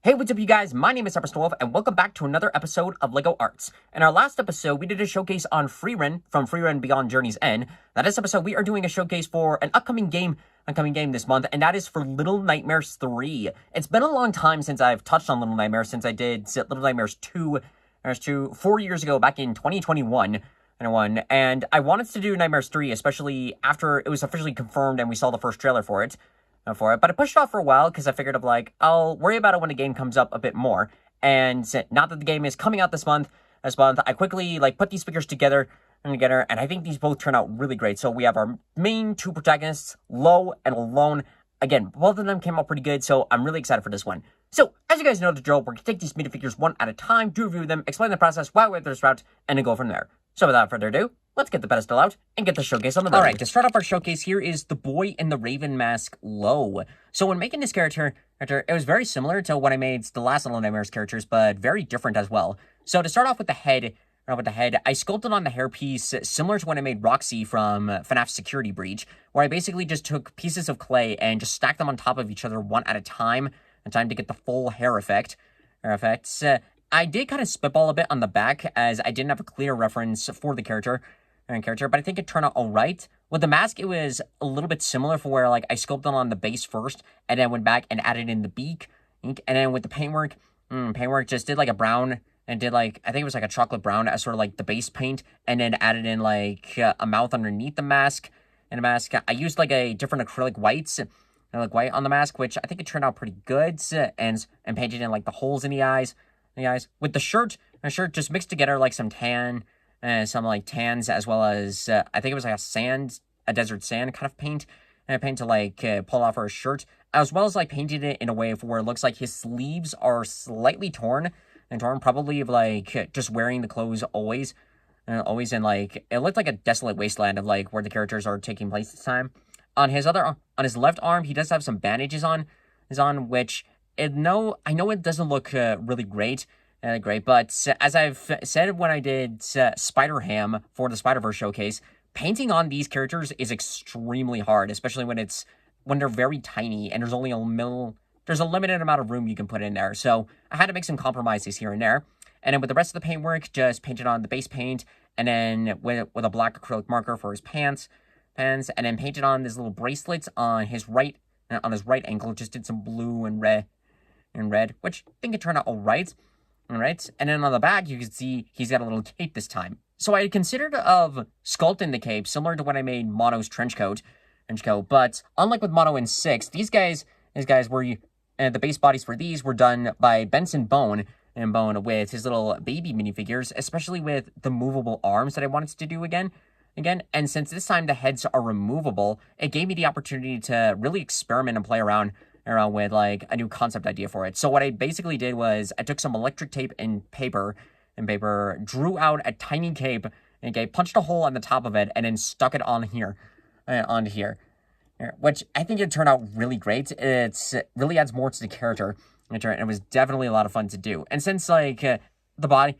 Hey, what's up, you guys? My name is Cypress12, and welcome back to another episode of LEGO Arts. In our last episode, we did a showcase on Freerun from Freerun Beyond Journey's End. Now, this episode, we are doing a showcase for an upcoming game this month, and that is for Little Nightmares 3. It's been a long time since I've touched on Little Nightmares, since I did Little Nightmares 2, 4 years ago, back in 2021. And I wanted to do Nightmares 3, especially after it was officially confirmed and we saw the first trailer for it. But I pushed it off for a while because I figured I'll worry about it when the game comes up a bit more. And now that the game is coming out this month, I quickly put these figures together, and I think these both turn out really great. So we have our main two protagonists, Lo and Alone. Again, both of them came out pretty good, so I'm really excited for this one. So, as you guys know the drill, we're going to take these minifigures one at a time, do review them, explain the process, why we went this route, and then go from there. So without further ado, let's get the pedestal out and get the showcase on the road. Alright, to start off our showcase, here is the boy in the Raven mask, Lo. So when making this character, it was very similar to what I made the last Little Nightmares characters, but very different as well. So to start off with the head, I sculpted on the hairpiece similar to when I made Roxy from FNAF Security Breach, where I basically just took pieces of clay and just stacked them on top of each other one at a time to get the full hair effect. I did kind of spitball a bit on the back, as I didn't have a clear reference for the character, but I think it turned out alright. With the mask, it was a little bit similar for where, I sculpted on the base first, and then went back and added in the beak, and then with the paintwork, just did, a brown, and did, I think it was, a chocolate brown as sort of, the base paint, and then added in, a mouth underneath the mask, I used, a different acrylic whites, white on the mask, which I think it turned out pretty good, and painted in, the holes in the eyes. With the shirt just mixed together some tans, as well as I think it was a desert sand kind of paint, to pull off her shirt, as well as painted it in a way where it looks like his sleeves are slightly torn, probably of just wearing the clothes always, and it looked like a desolate wasteland of where the characters are taking place this time. On his left arm, he does have some bandages on, which I know it doesn't look really great, but as I've said when I did Spider-Ham for the Spider-Verse showcase, painting on these characters is extremely hard, especially when they're very tiny and there's only there's a limited amount of room you can put in there. So I had to make some compromises here and there. And then with the rest of the paintwork, just painted on the base paint, and then with a black acrylic marker for his pants, and then painted on these little bracelets on his right ankle. Just did some blue and red, which I think it turned out alright. And then on the back, you can see he's got a little cape this time. So I had considered of sculpting the cape similar to when I made Mono's trench coat, but unlike with Mono and 6, these guys were, the base bodies for these were done by Benson Bone, with his little baby minifigures, especially with the movable arms that I wanted to do again. And since this time the heads are removable, it gave me the opportunity to really experiment and play around with a new concept idea for it. So what I basically did was I took some electric tape and paper, drew out a tiny cape, and punched a hole on the top of it, and then stuck it on here, onto here, which I think it turned out really great. It really adds more to the character, and it was definitely a lot of fun to do. And since the body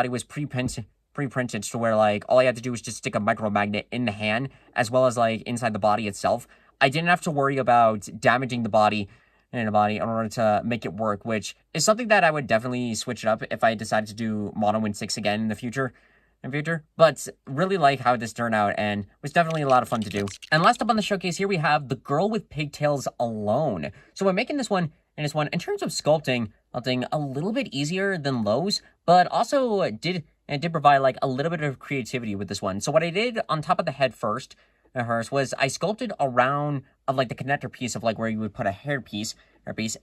was pre-printed to where all I had to do was just stick a micromagnet in the hand, as well as inside the body itself, I didn't have to worry about damaging the body in order to make it work, which is something that I would definitely switch it up if I decided to do Mono and 6 again in the future. But really like how this turned out, and was definitely a lot of fun to do. And last up on the showcase here, we have the girl with pigtails, Alone. So when making this one, in terms of sculpting, a little bit easier than Lowe's, but also did provide a little bit of creativity with this one. So what I did on top of the head first, was I sculpted around of the connector piece of where you would put a hairpiece.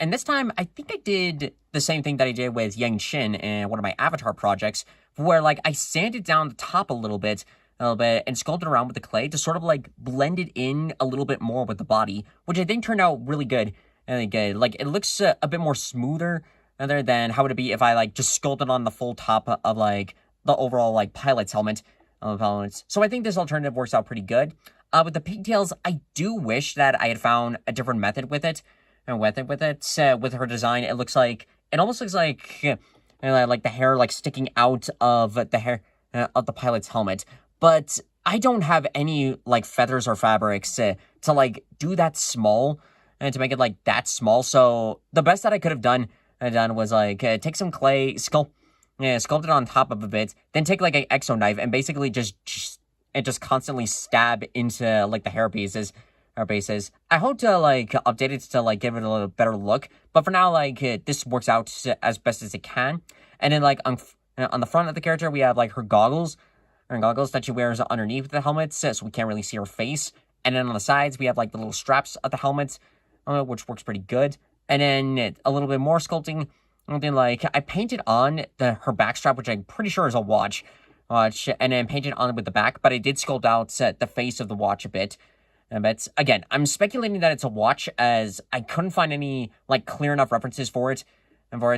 And this time I think I did the same thing that I did with Yang Shin in one of my Avatar projects, where I sanded down the top a little bit and sculpted around with the clay to sort of blend it in a little bit more with the body, which I think turned out really good. It looks a bit more smoother other than how it would be if I just sculpted on the full top of the overall pilot's helmet. So I think this alternative works out pretty good. With the pigtails, I do wish that I had found a different method with it. With her design, it almost looks like the hair sticking out of the hair of the pilot's helmet. But I don't have any feathers or fabrics to do that small, and to make it that small. So the best that I could have done done was like take some clay, sculpt it on top of a bit, then take like an exo knife and basically just constantly stab into like the hair pieces. I hope to like update it to like give it a little better look, but for now like this works out as best as it can. And then like on the front of the character we have like her goggles that she wears underneath the helmet, so we can't really see her face. And then on the sides we have like the little straps of the helmet, which works pretty good. And then a little bit more sculpting. And then like I painted on her back strap, which I'm pretty sure is a watch, and then painted on with the back. But I did sculpt out the face of the watch a bit. But again, I'm speculating that it's a watch, as I couldn't find any like clear enough references for it.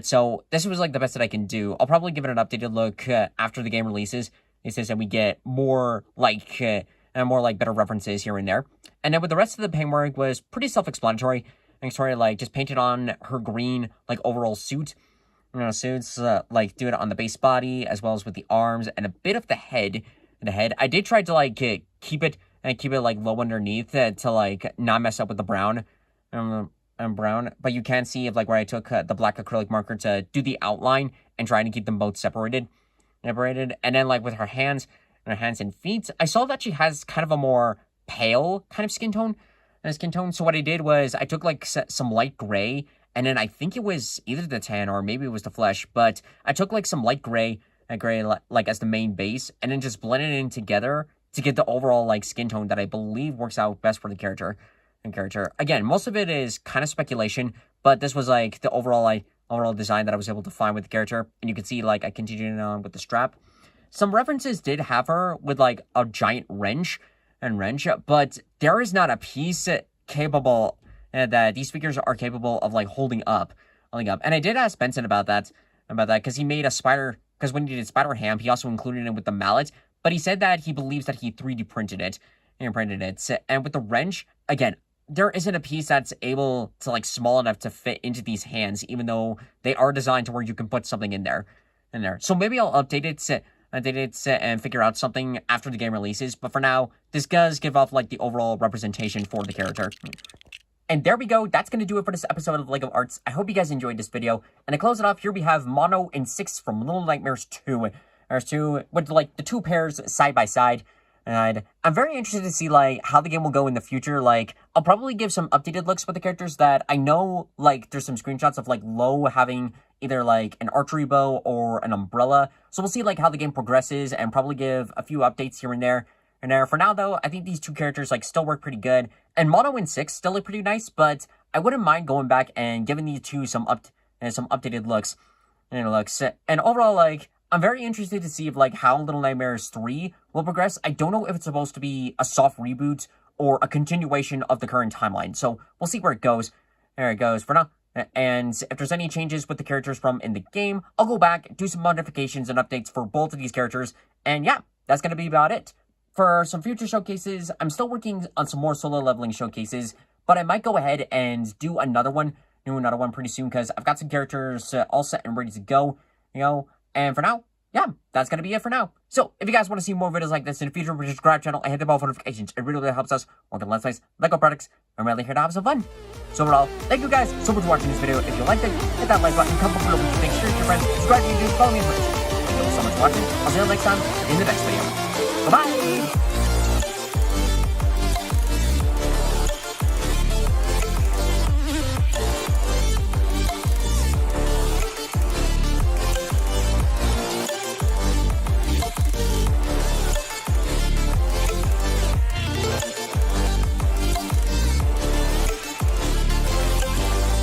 So this was like the best that I can do. I'll probably give it an updated look after the game releases. It says that we get more like better references here and there. And then with the rest of the paintwork was pretty self-explanatory. Like just painted on her green like overall suit. Suits like do it on the base body as well as with the arms and a bit of the head. I did try to like keep it like low underneath to like not mess up with the brown. But you can see if like where I took the black acrylic marker to do the outline and trying to keep them both separated. And then like with her hands and feet, I saw that she has kind of a more pale kind of skin tone. So what I did was I took like some light gray, and then I think it was either the tan or maybe it was the flesh, but I took like some light gray like as the main base, and then just blended it in together to get the overall like skin tone that I believe works out best for the character. Again, most of it is kind of speculation, but this was like the overall design that I was able to find with the character. And you can see like I continued on with the strap. Some references did have her with like a giant wrench, but there is not a piece capable that these figures are capable of like holding up. And I did ask Benson about that because he made a spider, because when he did Spider Ham, he also included it with the mallet, but he said that he believes that he 3D printed it. And with the wrench, again, there isn't a piece that's able to like small enough to fit into these hands, even though they are designed to where you can put something in there. So maybe I'll update it and figure out something after the game releases. But for now, this does give off like the overall representation for the character. And there we go. That's going to do it for this episode of LEGO Arts. I hope you guys enjoyed this video. And to close it off, here we have Mono and 6 from Little Nightmares 2. There's 2 with like the 2 pairs side by side. And I'm very interested to see like how the game will go in the future. Like I'll probably give some updated looks with the characters that I know, like there's some screenshots of like Lo having either like an archery bow or an umbrella. So we'll see like how the game progresses and probably give a few updates here and there. For now though, I think these 2 characters like still work pretty good. And Mono and 6 still look pretty nice, but I wouldn't mind going back and giving these 2 some updated looks. And overall, like I'm very interested to see if like how Little Nightmares 3 will progress. I don't know if it's supposed to be a soft reboot or a continuation of the current timeline. So we'll see where it goes. There it goes for now. And if there's any changes with the characters from in the game, I'll go back, do some modifications and updates for both of these characters. And yeah, that's going to be about it. For some future showcases, I'm still working on some more solo leveling showcases, but I might go ahead and do another one pretty soon because I've got some characters all set and ready to go, And for now, yeah, that's going to be it for now. So, if you guys want to see more videos like this in the future, please subscribe to the channel and hit the bell for notifications. It really helps us work on Let's Plays, LEGO products. I'm really here to have some fun. So overall, thank you guys so much for watching this video. If you liked it, hit that like button, comment below what you think, share it with your friends, subscribe to YouTube, follow me on Twitch. Thank you so much for watching. I'll see you next time in the next video. Bye-bye!